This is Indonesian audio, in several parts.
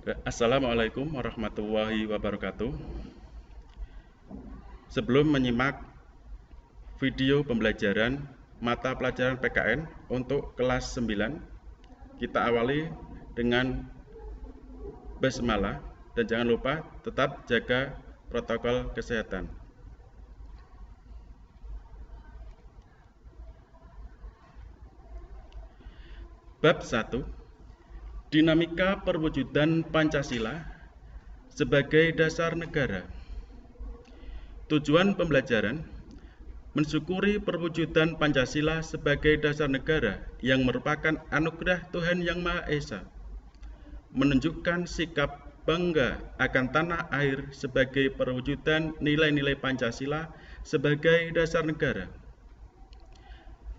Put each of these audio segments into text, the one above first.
Assalamualaikum warahmatullahi wabarakatuh. Sebelum menyimak video pembelajaran mata pelajaran PKN untuk kelas 9, kita awali dengan basmalah dan jangan lupa tetap jaga protokol kesehatan. Bab 1. Dinamika perwujudan Pancasila sebagai dasar negara. Tujuan pembelajaran: mensyukuri perwujudan Pancasila sebagai dasar negara yang merupakan anugerah Tuhan Yang Maha Esa, menunjukkan sikap bangga akan tanah air sebagai perwujudan nilai-nilai Pancasila sebagai dasar negara,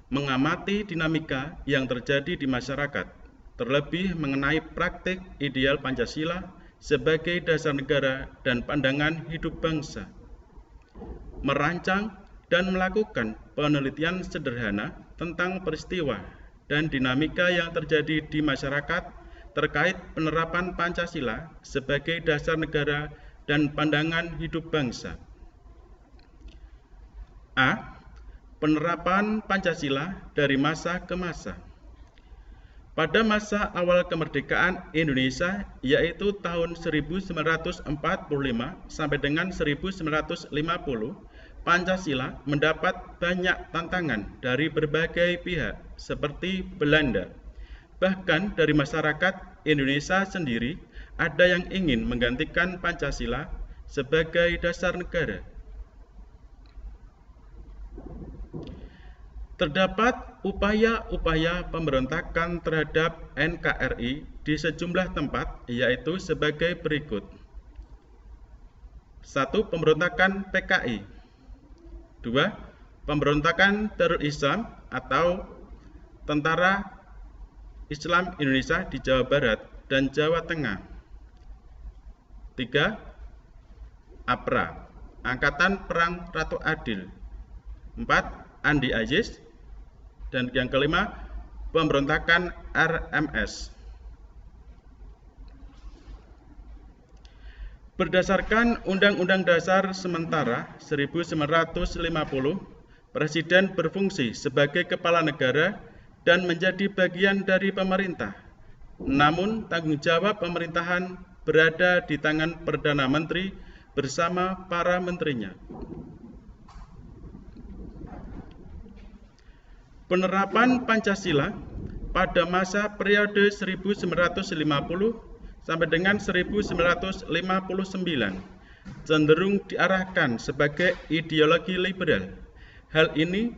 mengamati dinamika yang terjadi di masyarakat, terlebih mengenai praktik ideal Pancasila sebagai dasar negara dan pandangan hidup bangsa, merancang dan melakukan penelitian sederhana tentang peristiwa dan dinamika yang terjadi di masyarakat terkait penerapan Pancasila sebagai dasar negara dan pandangan hidup bangsa. A. Penerapan Pancasila dari masa ke masa. Pada masa awal kemerdekaan Indonesia, yaitu tahun 1945 sampai dengan 1950, Pancasila mendapat banyak tantangan dari berbagai pihak seperti Belanda. Bahkan dari masyarakat Indonesia sendiri, ada yang ingin menggantikan Pancasila sebagai dasar negara. Terdapat upaya-upaya pemberontakan terhadap NKRI di sejumlah tempat, yaitu sebagai berikut. 1. Pemberontakan PKI. 2. Pemberontakan Darul Islam atau Tentara Islam Indonesia di Jawa Barat dan Jawa Tengah. 3. APRA, Angkatan Perang Ratu Adil. 4. Andi Aziz. Dan yang kelima, pemberontakan RMS. Berdasarkan Undang-Undang Dasar Sementara 1950, Presiden berfungsi sebagai kepala negara dan menjadi bagian dari pemerintah. Namun, tanggung jawab pemerintahan berada di tangan Perdana Menteri bersama para menterinya. Penerapan Pancasila pada masa periode 1950 sampai dengan 1959 cenderung diarahkan sebagai ideologi liberal. Hal ini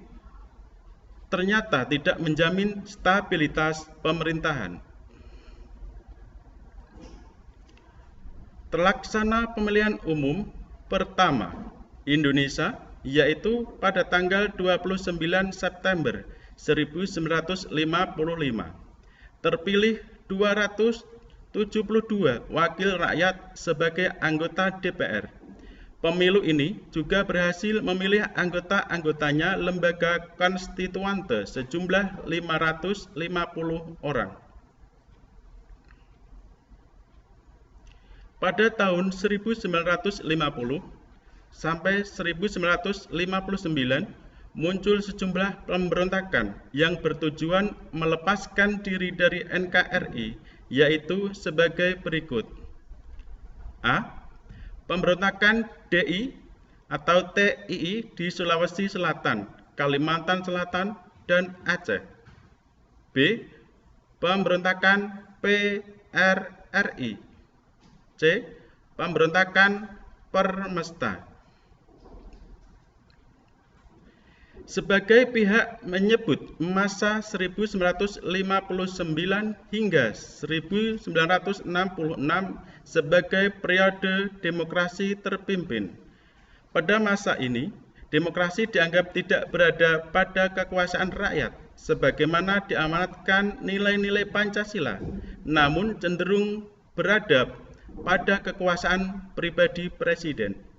ternyata tidak menjamin stabilitas pemerintahan. Terlaksana pemilihan umum pertama Indonesia, yaitu pada tanggal 29 September 1955. Terpilih 272 wakil rakyat sebagai anggota DPR. Pemilu ini juga berhasil memilih anggota-anggotanya lembaga konstituante sejumlah 550 orang. Pada tahun 1950 sampai 1959 muncul sejumlah pemberontakan yang bertujuan melepaskan diri dari NKRI, yaitu sebagai berikut. A. Pemberontakan DI atau TII di Sulawesi Selatan, Kalimantan Selatan, dan Aceh. B. Pemberontakan PRRI. C. Pemberontakan Permesta. Sebagai pihak menyebut masa 1959 hingga 1966 sebagai periode demokrasi terpimpin. Pada masa ini, demokrasi dianggap tidak berada pada kekuasaan rakyat, sebagaimana diamanatkan nilai-nilai Pancasila, namun cenderung berada pada kekuasaan pribadi presiden.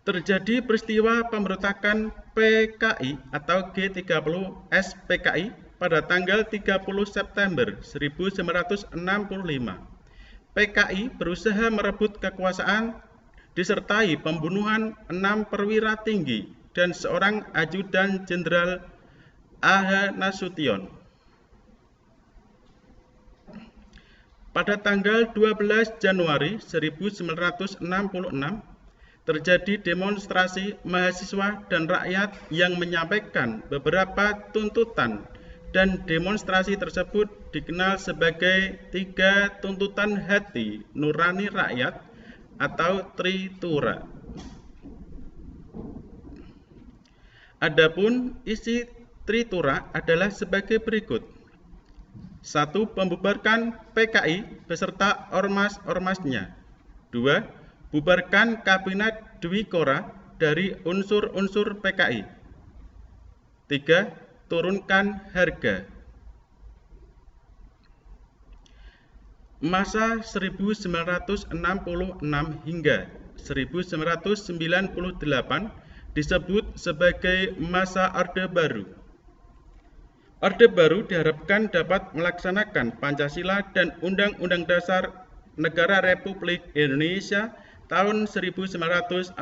Terjadi peristiwa pemberontakan PKI atau G30 SPKI pada tanggal 30 September 1965. PKI berusaha merebut kekuasaan disertai pembunuhan 6 perwira tinggi dan seorang ajudan Jenderal A.H. Nasution. Pada tanggal 12 Januari 1966, terjadi demonstrasi mahasiswa dan rakyat yang menyampaikan beberapa tuntutan, dan demonstrasi tersebut dikenal sebagai 3 tuntutan hati nurani rakyat atau Tritura. Adapun isi Tritura adalah sebagai berikut. 1. Pembubarkan PKI beserta ormas-ormasnya. 2. Bubarkan Kabinet Dwi Korah dari unsur-unsur PKI. 3. Turunkan harga. Masa 1966 hingga 1998 disebut sebagai masa Orde Baru. Orde Baru diharapkan dapat melaksanakan Pancasila dan Undang-Undang Dasar Negara Republik Indonesia tahun 1945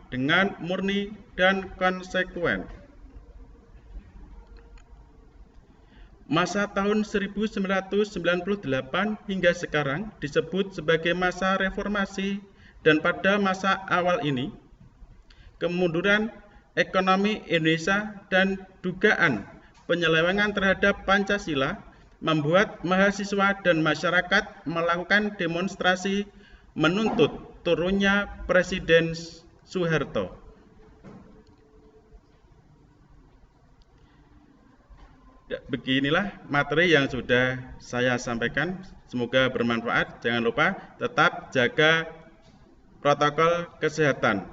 dengan murni dan konsekuen. Masa tahun 1998 hingga sekarang disebut sebagai masa reformasi, dan pada masa awal ini kemunduran ekonomi Indonesia dan dugaan penyelewengan terhadap Pancasila membuat mahasiswa dan masyarakat melakukan demonstrasi menuntut turunnya Presiden Soeharto. Beginilah materi yang sudah saya sampaikan. Semoga bermanfaat. Jangan lupa tetap jaga protokol kesehatan.